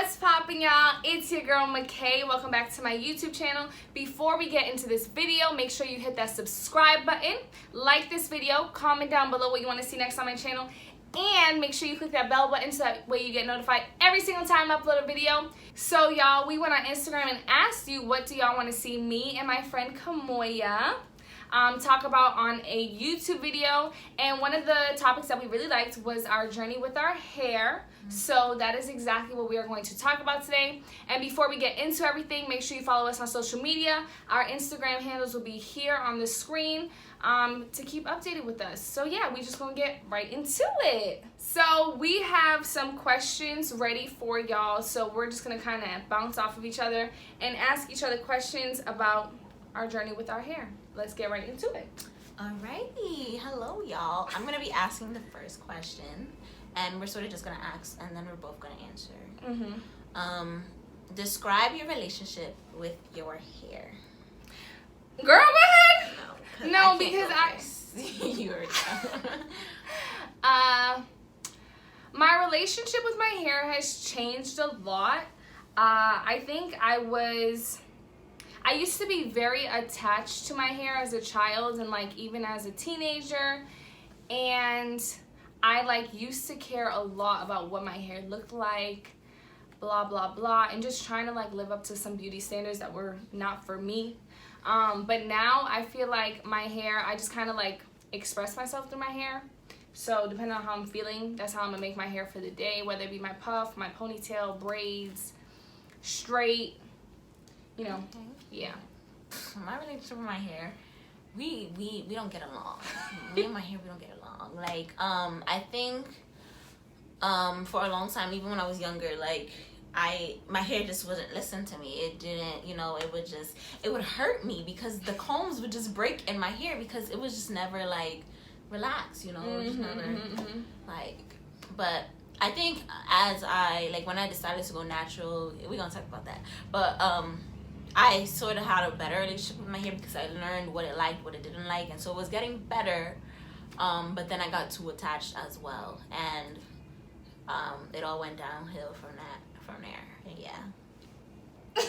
What's poppin', y'all? It's your girl Mickay. Welcome back to my YouTube channel. Before we get into this video, make sure you hit that subscribe button, like this video, comment down below what you want to see next on my channel, and make sure you click that bell button so that way you get notified every single time I upload a video. So y'all, we went on Instagram and asked you what do y'all want to see me and my friend Kamoya talk about on a YouTube video, and one of the topics that we really liked was our journey with our hair. So that is exactly what we are going to talk about today. And before we get into everything, make sure you follow us on social media. Our Instagram handles will be here on the screen to keep updated with us. So yeah, we just gonna get right into it. So we have some questions ready for y'all. So we're just gonna kind of bounce off of each other and ask each other questions about our journey with our hair. Let's get right into it. Alrighty, hello y'all. I'm gonna be asking the first question, and we're sort of just gonna ask, and then we're both gonna answer. Describe your relationship with your hair. Girl, go ahead. No, because you already my relationship with my hair has changed a lot. I think I used to be very attached to my hair as a child and like even as a teenager, and I used to care a lot about what my hair looked like, blah blah blah, and just trying to live up to some beauty standards that were not for me. But now I feel like my hair, I just kind of express myself through my hair. So depending on how I'm feeling, that's how I'm gonna make my hair for the day, whether it be my puff, my ponytail, braids, straight, you know. Okay. Yeah. My relationship with my hair, we don't get along. Me and my hair, we don't get along. I think for a long time, even when I was younger, my hair just wouldn't listen to me. It didn't, it would hurt me because the combs would just break in my hair because it was just never relaxed, it was just never but I think as when I decided to go natural, we're gonna talk about that, but I sort of had a better relationship with my hair because I learned what it liked, what it didn't like, and so it was getting better, but then I got too attached as well, and it all went downhill from there. And yeah. This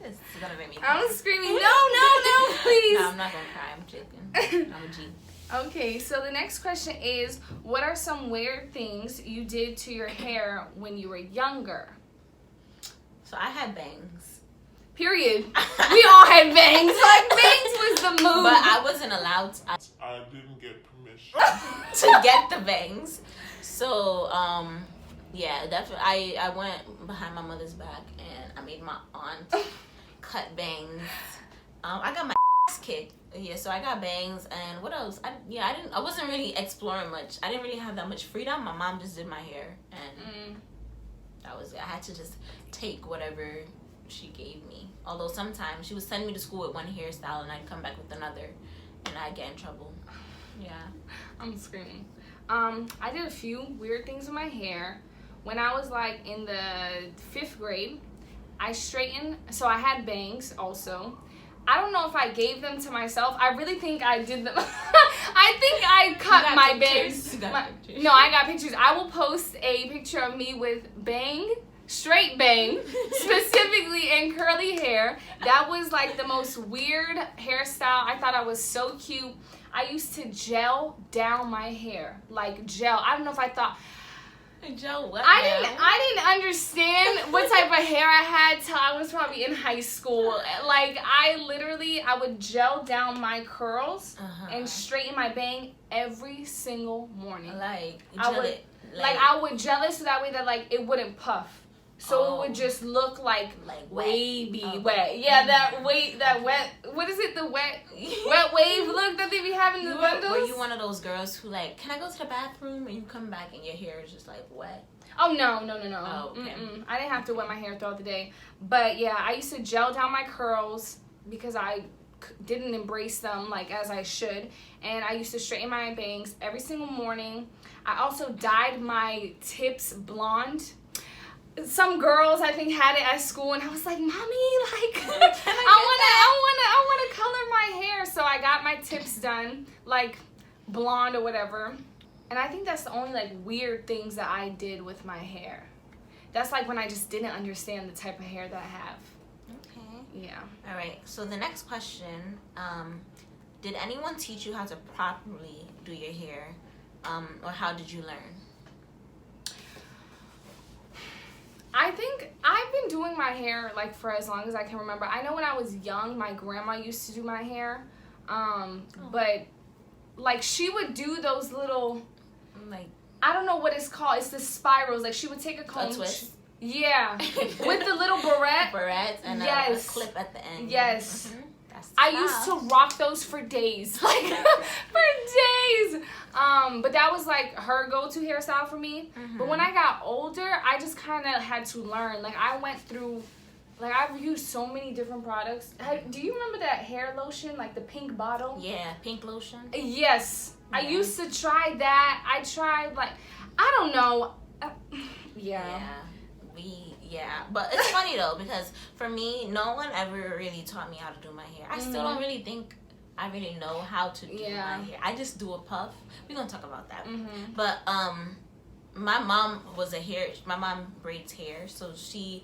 is gonna make me cry. I'm screaming, no, please. No, I'm not gonna cry, I'm joking. I'm a G. Okay, so the next question is, what are some weird things you did to your hair when you were younger? So I had bangs. Period. We all had bangs. Bangs was the move. But I wasn't allowed to. I didn't get permission to get the bangs. So, yeah, definitely. I went behind my mother's back and I made my aunt cut bangs. I got my ass kicked. Yeah, so I got bangs, and what else? I wasn't really exploring much. I didn't really have that much freedom. My mom just did my hair, and that was it. I had to just take whatever she gave me. Although sometimes she would send me to school with one hairstyle and I'd come back with another and I'd get in trouble. Yeah. I'm screaming. I did a few weird things with my hair. When I was in the 5th grade, I straightened, so I had bangs also. I don't know if I gave them to myself. I really think I did them. I think I cut my bangs. No, I got pictures. I will post a picture of me with straight bang, specifically in curly hair. That was the most weird hairstyle. I thought I was so cute. I used to gel down my hair, gel. I don't know if I thought gel what? I didn't understand what type of hair I had till I was probably in high school. I would gel down my curls and straighten my bang every single morning. I would gel it so that way that it wouldn't puff. So it would just look wavy, wet. Yeah, that wet. What is it? The wet wave look that they be having in the bundles. Were you one of those girls who can I go to the bathroom, and you come back and your hair is just wet? Oh no. Oh, okay. I didn't have to wet my hair throughout the day, but yeah, I used to gel down my curls because I didn't embrace them as I should, and I used to straighten my bangs every single morning. I also dyed my tips blonde. Some girls I think had it at school, and I was like, "Mommy, I wanna color my hair." So I got my tips done, blonde or whatever. And I think that's the only weird things that I did with my hair. that's like when I just didn't understand the type of hair that I have. Okay. Yeah. All right. So the next question, did anyone teach you how to properly do your hair, or how did you learn? I think I've been doing my hair like for as long as I can remember. I know when I was young, my grandma used to do my hair, but like she would do those little, Like, I don't know what it's called. It's the spirals. Like she would take a comb. a twist? Yeah, with the little barrette. Barrettes and a clip at the end. Yes. Mm-hmm. That's I used to rock those for days, like for days. But that was like her go-to hairstyle for me. Mm-hmm. But when I got older, I just kind of had to learn. Like I went through, like I've used so many different products. Do you remember that hair lotion, like the pink bottle? Yeah, pink lotion. Yes, Yeah. I used to try that. I tried like, I don't know. But it's funny though, because for me, no one ever really taught me how to do my hair. I still don't really think I really know how to do my hair. I just do a puff. We're gonna talk about that. But my mom braids hair, so she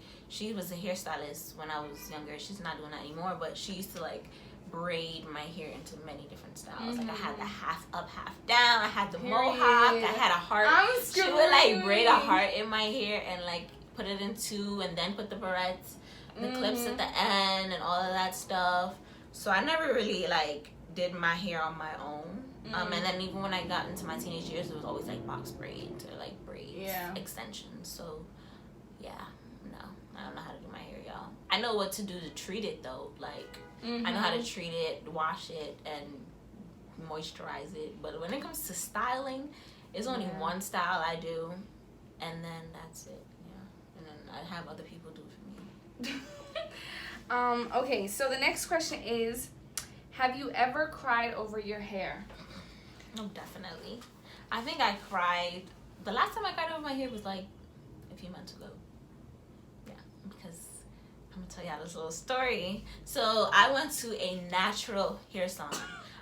was a hairstylist when I was younger. She's not doing that anymore, but she used to like braid my hair into many different styles. Like I had the half up, half down. I had the mohawk. I had a heart. She would like braid a heart in my hair and like put it in two, and then put the barrettes, the clips at the end, and all of that stuff. So I never really like did my hair on my own. And then even when I got into my teenage years, it was always like box braids or like braids, extensions. So yeah, no, I don't know how to do my hair, y'all. I know what to do to treat it though. Like I know how to treat it, wash it, and moisturize it. But when it comes to styling, it's only one style I do, and then that's it. And then I have other people do it for me. Okay, so the next question is, have you ever cried over your hair? No, definitely. I think I cried. The last time I cried over my hair was like a few months ago. Yeah, because I'm gonna tell y'all this little story. So I went to a natural hair salon.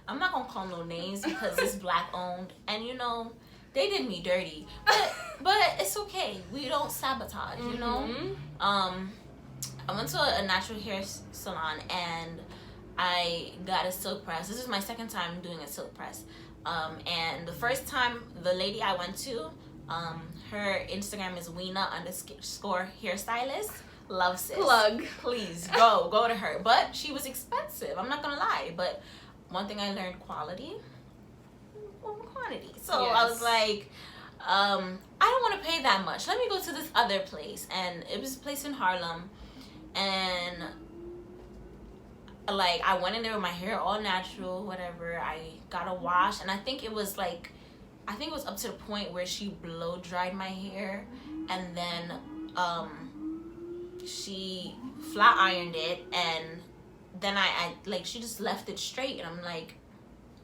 I'm not gonna call no names because it's black owned, and you know, they did me dirty, but it's okay. We don't sabotage, you know. I went to a natural hair salon and I got a silk press. This is my second time doing a silk press. And the first time, the lady I went to, her Instagram is Weena_hairstylist. Love sis. Plug. Please go to her. But she was expensive. I'm not gonna lie. But one thing I learned: quality over quantity. So I was like, I don't want to pay that much. Let me go to this other place. And it was a place in Harlem. And like I went in there with my hair all natural, whatever. I got a wash, and I think it was up to the point where she blow dried my hair, and then she flat ironed it, and then I like she just left it straight, and I'm like,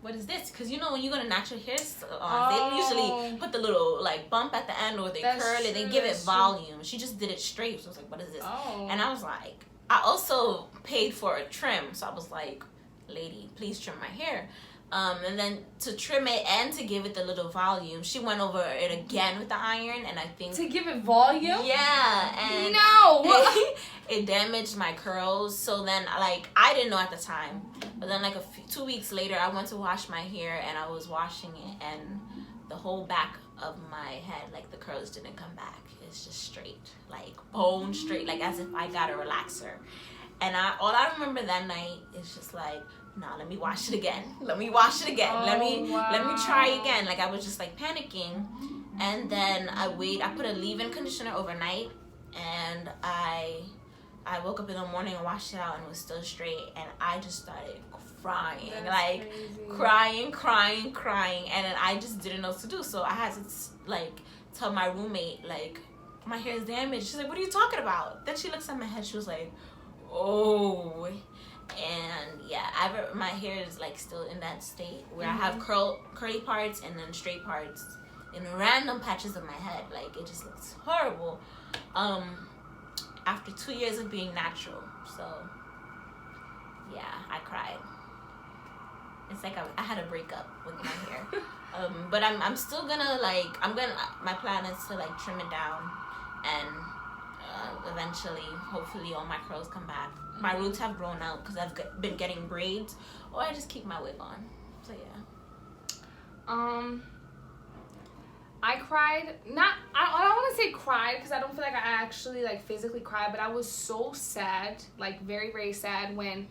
what is this? Because you know when you go to natural hair salons, they usually put the little like bump at the end, or they curl it, they give it volume. She just did it straight, so I was like, what is this? And I was like, I also paid for a trim, so I was like, lady, please trim my hair. And then to trim it and to give it the little volume, she went over it again with the iron, and I think to give it volume. Yeah, and no, it damaged my curls. So then, like, I didn't know at the time, but then like 2 weeks later, I went to wash my hair, and I was washing it, and the whole back of my head, like the curls didn't come back. It's just straight, like bone straight, like as if I got a relaxer. And all I remember that night is just like, nah, let me wash it again. Let me wash it again. Let me try again. Like I was just like panicking. And then I put a leave-in conditioner overnight, and I woke up in the morning and washed it out, and it was still straight, and I just started crying. That's like crazy. crying, and then I just didn't know what to do. So I had to like tell my roommate, like, my hair is damaged. She's like, what are you talking about? Then she looks at my head, she was like, oh. And yeah, my hair is like still in that state where I have curly parts and then straight parts in random patches of my head. Like it just looks horrible. After 2 years of being natural. So yeah, I cried. It's like I had a breakup with my hair. But I'm still gonna my plan is to like trim it down and eventually, hopefully, all my curls come back. My roots have grown out because I've been getting braids, or I just keep my wig on. So yeah. I cried. I don't want to say cried because I don't feel like I actually like physically cried, but I was so sad, like very very sad when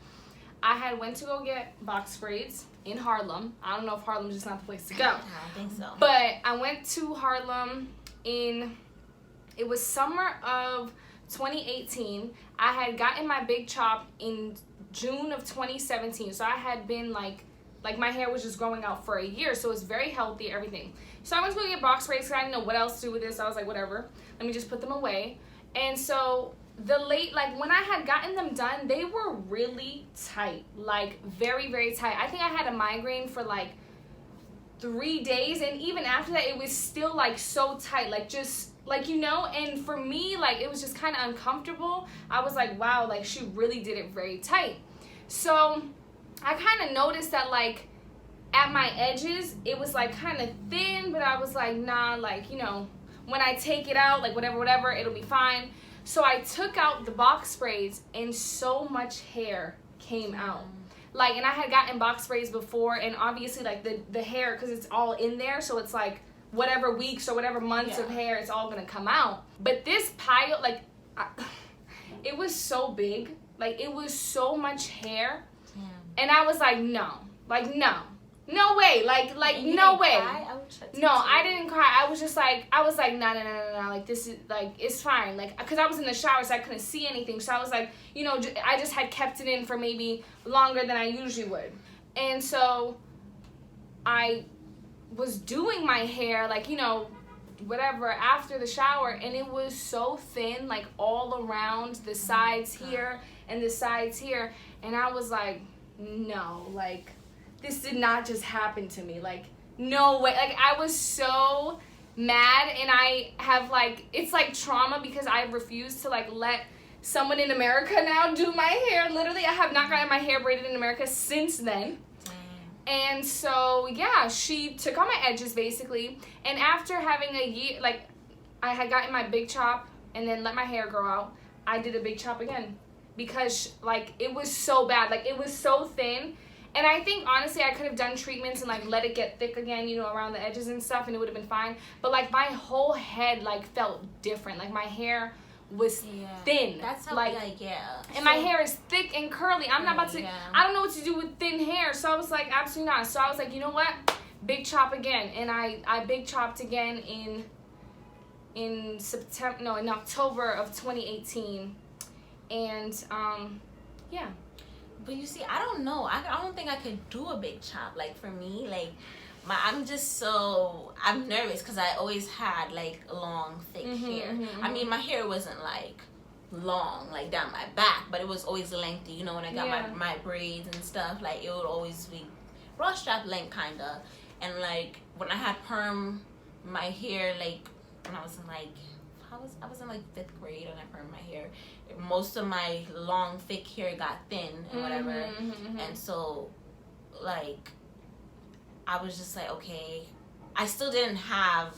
I had went to go get box braids in Harlem. I don't know if Harlem's just not the place to go. I don't think so. But I went to Harlem it was summer of 2018. I had gotten my big chop in June of 2017. So I had been like my hair was just growing out for a year. So it was very healthy, everything. So I went to go get box braids because I didn't know what else to do with this. So I was like, whatever, let me just put them away. And so when I had gotten them done, they were really tight, like very, very tight. I think I had a migraine for like 3 days, and even after that, it was still like so tight, like just like, you know, and for me, like it was just kind of uncomfortable. I was like, wow, like she really did it very tight. So I kind of noticed that like at my edges, it was like kind of thin, but I was like, nah, like, you know, when I take it out, like whatever, it'll be fine. So I took out the box braids and so much hair came out. Like, and I had gotten box braids before, and obviously like the hair, because it's all in there, so it's like whatever weeks or whatever months of hair, it's all gonna come out. But this pile, like, it was so big, like it was so much hair. And I was like, no way, like no way. No, I didn't cry. I was like, no, like this is like, it's fine, like, because I was in the shower, so I couldn't see anything. So I was like, you know, I just had kept it in for maybe longer than I usually would. And so I was doing my hair, like, you know, whatever, after the shower, and it was so thin, like all around the sides here and the sides here. And I was like, no, like, this did not just happen to me. Like, no way. Like, I was so mad, and I have, like, it's like trauma because I refuse to, like, let someone in America now do my hair. Literally, I have not gotten my hair braided in America since then. And so, yeah, she took out my edges, basically. And after having a year, like, I had gotten my big chop and then let my hair grow out, I did a big chop again. Because, like, it was so bad. Like, it was so thin. And I think, honestly, I could have done treatments and, like, let it get thick again, you know, around the edges and stuff, and it would have been fine. But, like, my whole head, like, felt different. Like, my hair was thin. That's how, like, and my hair is thick and curly. I'm not about to, I don't know what to do with thin hair. So I was like, absolutely not. So I was like, you know what? Big chop again. And I big chopped again in October of 2018. And, yeah. But you see, I don't know. I don't think I could do a big chop. Like, for me, like, I'm nervous because I always had, like, long, thick hair. I mean, my hair wasn't, like, long, like, down my back, but it was always lengthy. You know, when I got my braids and stuff, like, it would always be bra strap length, kind of. And, like, when I had perm my hair, like, when I was in, like, I was in like 5th grade and I permed my hair. Most of my long, thick hair got thin and whatever. And so, like, I was just like, okay. I still didn't have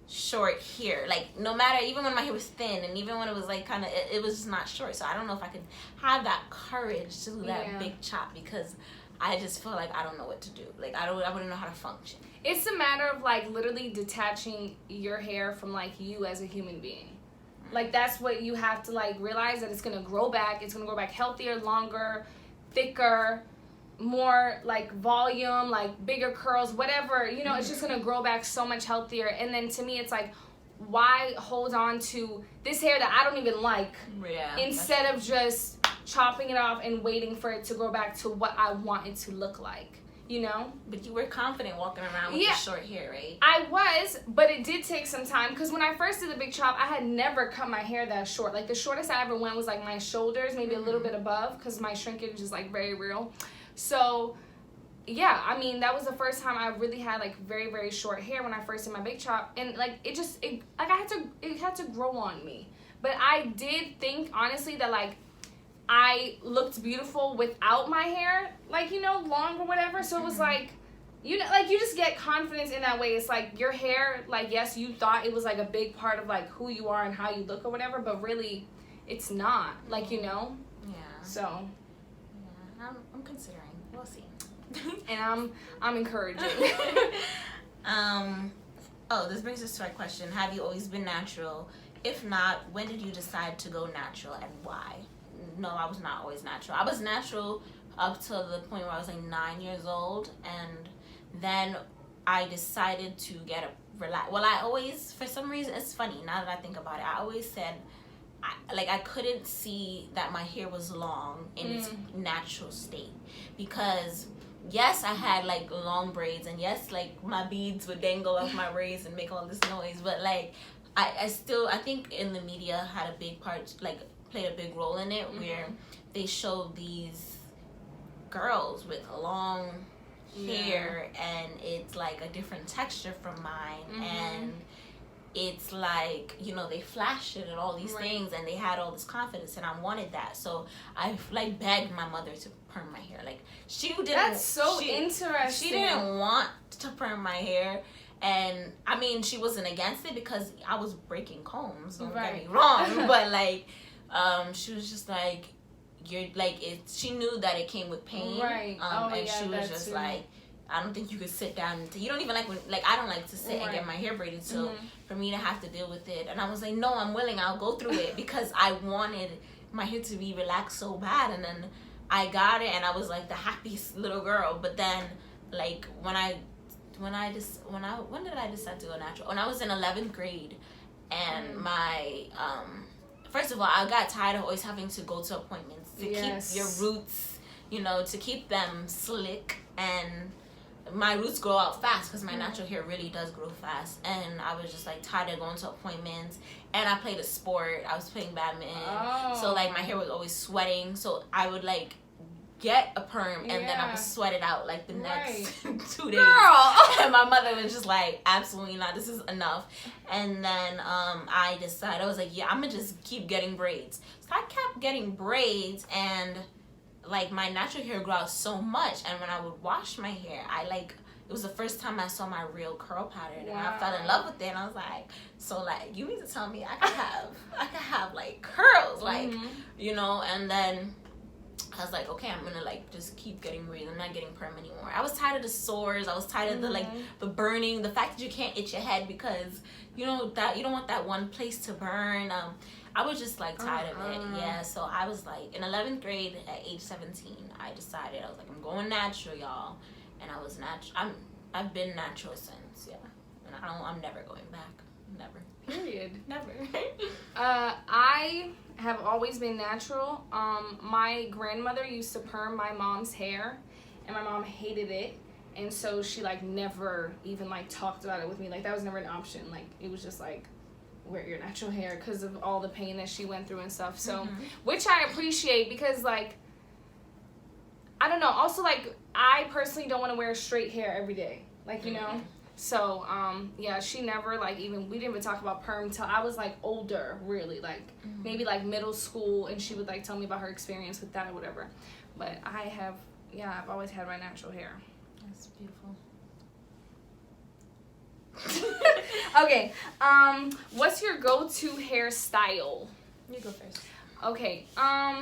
short hair. Like, no matter, even when my hair was thin and even when it was like kind of, it was just not short. So I don't know if I could have that courage to do that big chop because I just feel like I don't know what to do. Like, I wouldn't know how to function. It's a matter of, like, literally detaching your hair from, like, you as a human being. Like, that's what you have to, like, realize, that it's going to grow back. It's going to grow back healthier, longer, thicker, more, like, volume, like, bigger curls, whatever. You know, it's just going to grow back so much healthier. And then, to me, it's like, why hold on to this hair that I don't even like instead of just chopping it off and waiting for it to grow back to what I want it to look like. You know? But you were confident walking around with the short hair, right? I was, but it did take some time. Because when I first did the big chop, I had never cut my hair that short. Like, the shortest I ever went was, like, my shoulders, maybe a little bit above. Because my shrinkage is, like, very real. So, yeah, I mean, that was the first time I really had, like, very, very short hair when I first did my big chop. And, like, it had to grow on me. But I did think, honestly, that, like, I looked beautiful without my hair, like, you know, long or whatever. So it was like, you know, like, you just get confidence in that way. It's like your hair, like, yes, you thought it was like a big part of like who you are and how you look or whatever, but really it's not, like, you know. Yeah. So yeah, I'm considering. We'll see. And I'm encouraging. Oh, this brings us to our question. Have you always been natural? If not, when did you decide to go natural and why? No, I was not always natural. I was natural up till the point where I was like 9 years old, and then I decided to get a relax. Well, I always, for some reason, it's funny now that I think about it, I always said, I couldn't see that my hair was long in its natural state, because yes, I had like long braids, and yes, like my beads would dangle off my braids and make all this noise, but like I think in the media had a big part, like played a big role in it, where they showed these girls with long hair and it's like a different texture from mine, and it's like, you know, they flashed it and all these things, and they had all this confidence, and I wanted that. So I like begged my mother to perm my hair. Like, she didn't. That's so interesting. She didn't want to perm my hair, and I mean, she wasn't against it because I was breaking combs. Don't get me wrong, but like, she was just like, you're like, she knew that it came with pain, and she was just like, I don't think you could sit down. You don't even like when, like, I don't like to sit and get my hair braided. So for me to have to deal with it, and I was like, no, I'm willing. I'll go through it, because I wanted my hair to be relaxed so bad. And then I got it, and I was like the happiest little girl. But then, like, when did I decide to go natural? When I was in 11th grade, and my first of all, I got tired of always having to go to appointments to keep your roots, you know, to keep them slick. And my roots grow out fast because my natural hair really does grow fast, and I was just like tired of going to appointments. And I played a sport. I was playing badminton, so like my hair was always sweating. So I would like get a perm, and then I would sweat it out like the next 2 days. Girl. And my mother was just like, absolutely not, this is enough. And then I decided, I was like, yeah, I'm gonna just keep getting braids. So I kept getting braids, and like my natural hair grew out so much, and when I would wash my hair, it was the first time I saw my real curl pattern, and I fell in love with it. And I was like, so like, you mean to tell me I could have like curls, like, you know? And then I was like, okay, I'm gonna like just keep getting braids. I'm not getting perm anymore. I was tired of the sores. I was tired of the like the burning, the fact that you can't itch your head because you know that you don't want that one place to burn. I was just like tired of it. Yeah, so I was like in 11th grade at age 17, I decided, I was like, I'm going natural, y'all. And I was natural. I've been natural since, and I'm never going back. Never. Period. Never. I have always been natural. My grandmother used to perm my mom's hair, and my mom hated it, and so she like never even like talked about it with me. Like that was never an option. Like it was just like, wear your natural hair, because of all the pain that she went through and stuff. So which I appreciate, because like, I don't know, also like I personally don't want to wear straight hair every day, like, you know. So yeah, she never like we didn't even talk about perm till I was like older, really, like maybe like middle school, and she would like tell me about her experience with that or whatever. But I've always had my natural hair. That's beautiful. Okay, what's your go-to hairstyle? You go first. Okay, my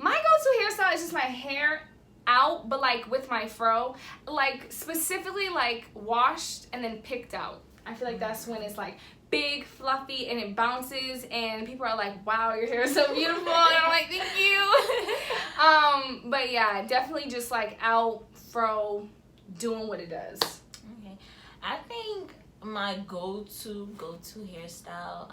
go-to hairstyle is just my hair out, but like with my fro, like specifically like washed and then picked out. I feel like that's when it's like big, fluffy, and it bounces, and people are like, wow, your hair is so beautiful, and I'm like, thank you. But yeah, definitely just like out, fro, doing what it does. Okay, I think my go-to hairstyle,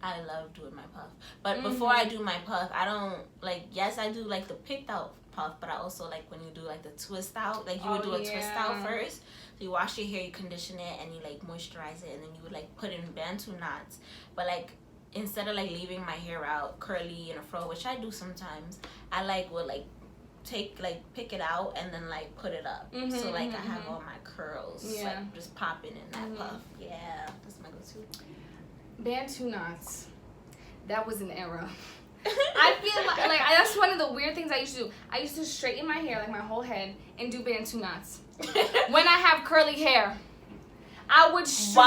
I love doing my puff. But before I do my puff, I don't like, yes, I do like the picked out puff, but I also like when you do like the twist out, like you would do a twist out first. So you wash your hair, you condition it, and you like moisturize it, and then you would like put in bantu knots. But like instead of like leaving my hair out curly in a fro, which I do sometimes, I like would like pick it out and then like put it up. So like I have all my curls like just popping in that puff. Yeah, that's my go-to. Bantu knots. That was an era. I feel like that's one of the weird things I used to do. I used to straighten my hair, like my whole head, and do bantu knots. When I have curly hair, I would straighten.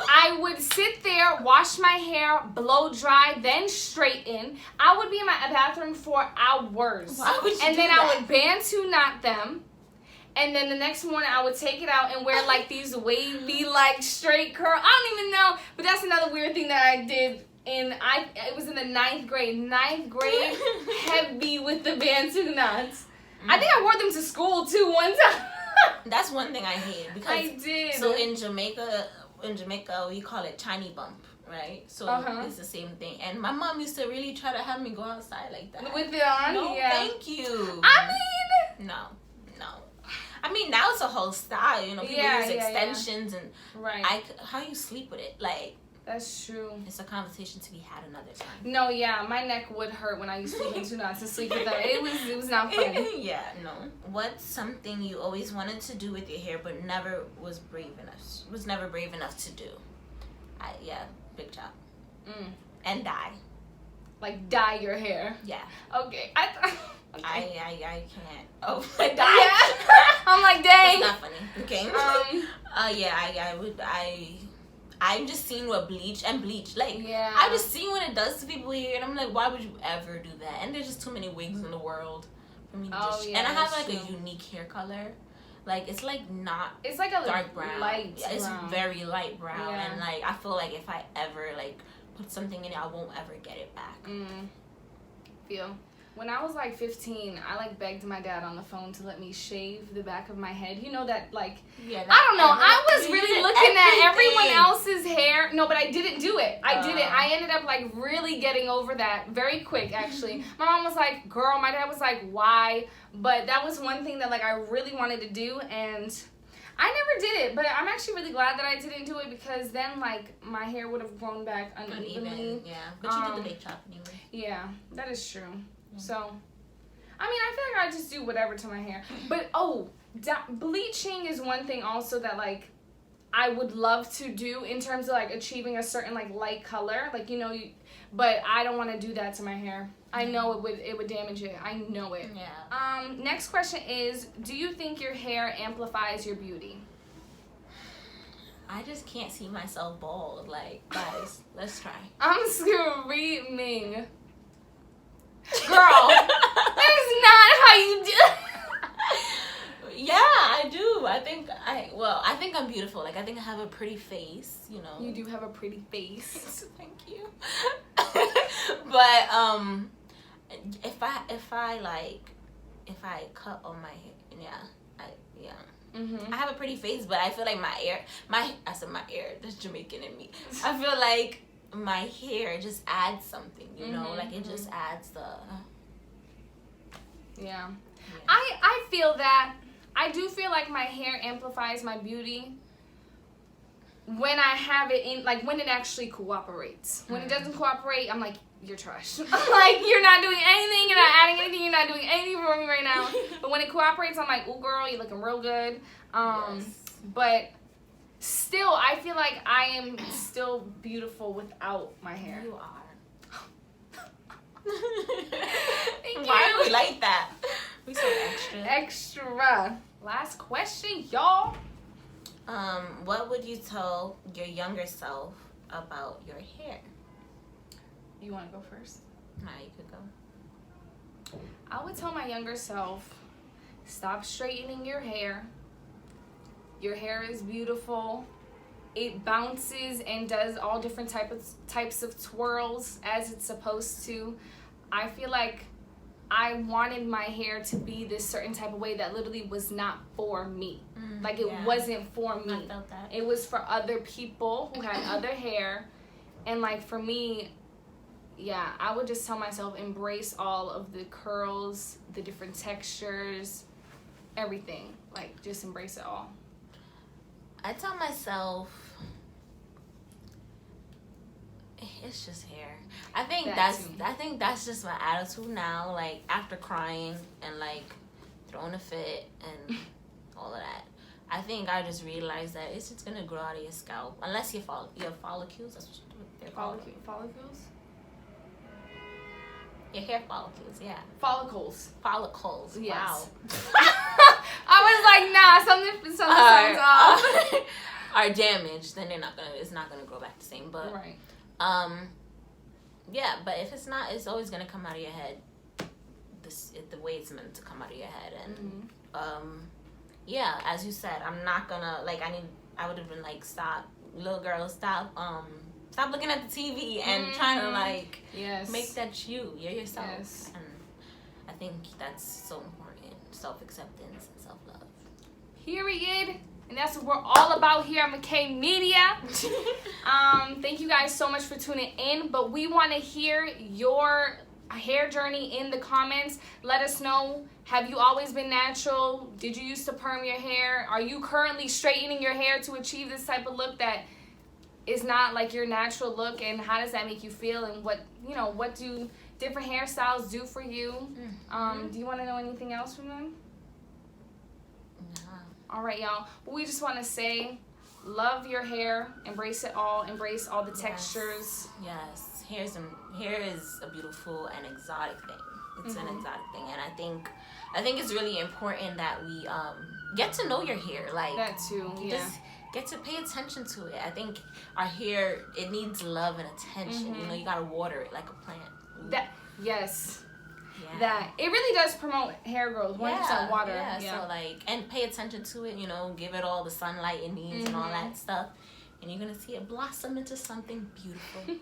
I would sit there, wash my hair, blow dry, then straighten. I would be in my bathroom for hours. Why would you and do then that? I would bantu knot them. And then the next morning I would take it out and wear like these wavy, like straight curl. I don't even know, but that's another weird thing that I did. It was in the 9th grade. 9th grade, heavy with the bantu knots. I think I wore them to school too one time. That's one thing I hate because I did. So in Jamaica we call it tiny bump, right? So it's the same thing. And my mom used to really try to have me go outside like that. With it on? No, yeah. thank you. I mean, no. I mean, now it's a whole style. You know, people use extensions and how you sleep with it, like. That's true. It's a conversation to be had another time. No, yeah, my neck would hurt when I used to bantu knots to sleep with them. It was not funny. Yeah, no. What's something you always wanted to do with your hair but never was brave enough to do? Big chop. And dye. Like dye your hair. Yeah. Okay. I can't. Oh, dye. Yeah. I'm like, dang. It's not funny. Okay. I'm just seeing what bleach. Like, I've just seen what it does to people here, and I'm like, why would you ever do that? And there's just too many wigs in the world for me to and I have like a unique hair color. Like, it's like not. It's like a dark brown. Light. It's brown. Very light brown, and like I feel like if I ever like put something in it, I won't ever get it back. Feel. When I was like 15, I like begged my dad on the phone to let me shave the back of my head. You know that like I don't know. I was really looking at everyone else's hair. No, but I didn't do it. I ended up like really getting over that very quick actually. My mom was like, "Girl," my dad was like, "Why?" But that was one thing that like I really wanted to do, and I never did it. But I'm actually really glad that I didn't do it because then like my hair would have grown back unevenly. Yeah, but you did the big chop anyway. Yeah, that is true. So, I mean, I feel like I just do whatever to my hair. But, bleaching is one thing also that, like, I would love to do in terms of, like, achieving a certain, like, light color. Like, you know, but I don't want to do that to my hair. I know it would damage it. I know it. Yeah. Next question is, do you think your hair amplifies your beauty? I just can't see myself bald. Like, guys, let's try. I'm screaming. Girl, that is not how you do it. Yeah, I do. I think I'm beautiful. Like, I think I have a pretty face, you know. You do have a pretty face. Thank you. But if I cut on my hair, I have a pretty face, but I feel like that's Jamaican in me. I feel like my hair just adds something, you know, like it just adds the. Yeah. I feel that. I do feel like my hair amplifies my beauty when I have it in, like when it actually cooperates. When it doesn't cooperate, I'm like, you're trash. Like, you're not doing anything, you're not adding anything, you're not doing anything for me right now. But when it cooperates, I'm like, ooh, girl, you're looking real good. But still, I feel like I am still beautiful without my hair. You are. Thank Why you. are we like that? We so extra. Extra. Last question, y'all. What would you tell your younger self about your hair? You want to go first? Nah, you could go. I would tell my younger self, stop straightening your hair. Your hair is beautiful. It bounces and does all different types of twirls as it's supposed to. I feel like I wanted my hair to be this certain type of way that literally was not for me. Like it wasn't for me. I felt that. It was for other people who had other hair. And like for me, yeah, I would just tell myself, embrace all of the curls, the different textures, everything. Like just embrace it all. I tell myself, it's just hair. I think that's just my attitude now. Like after crying and like throwing a fit and all of that, I think I just realized that it's just gonna grow out of your scalp unless your follicles. That's what they're called. Follicles? Your hair follicles, yeah. Follicles. Follicles. Yes. Wow. I was like, nah, something sounds off. Are damaged, then it's not gonna grow back the same. But Right. yeah. But if it's not, it's always gonna come out of your head. The way it's meant to come out of your head, and yeah, as you said, I'm not gonna like. I would have been like, stop, little girl, stop looking at the TV and trying to like make that you're yourself. Yes. And I think that's so important. Self-acceptance and self-love. Period. And that's what we're all about here at Mickay Media. Thank you guys so much for tuning in. But we want to hear your hair journey in the comments. Let us know. Have you always been natural? Did you used to perm your hair? Are you currently straightening your hair to achieve this type of look that is not like your natural look? And how does that make you feel? And what do different hairstyles do for you? Do you want to know anything else from them? All right, y'all. But we just want to say, love your hair, embrace it all, embrace all the textures. Yes, hair is a beautiful and exotic thing. It's an exotic thing, and I think it's really important that we get to know your hair, like that too. Yeah. Just get to pay attention to it. I think our hair, it needs love and attention. You know, you gotta water it like a plant. Yes. Yeah. That it really does promote hair growth. 100% water. Yeah. So like, and pay attention to it. You know, give it all the sunlight it needs and all that stuff, and you're gonna see it blossom into something beautiful.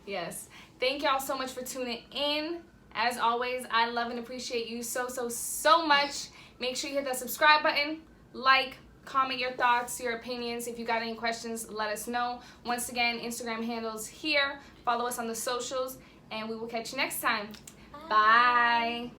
Yes. Thank y'all so much for tuning in. As always, I love and appreciate you so much. Make sure you hit that subscribe button, like, comment your thoughts, your opinions. If you got any questions, let us know. Once again, Instagram handles here. Follow us on the socials, and we will catch you next time. Bye.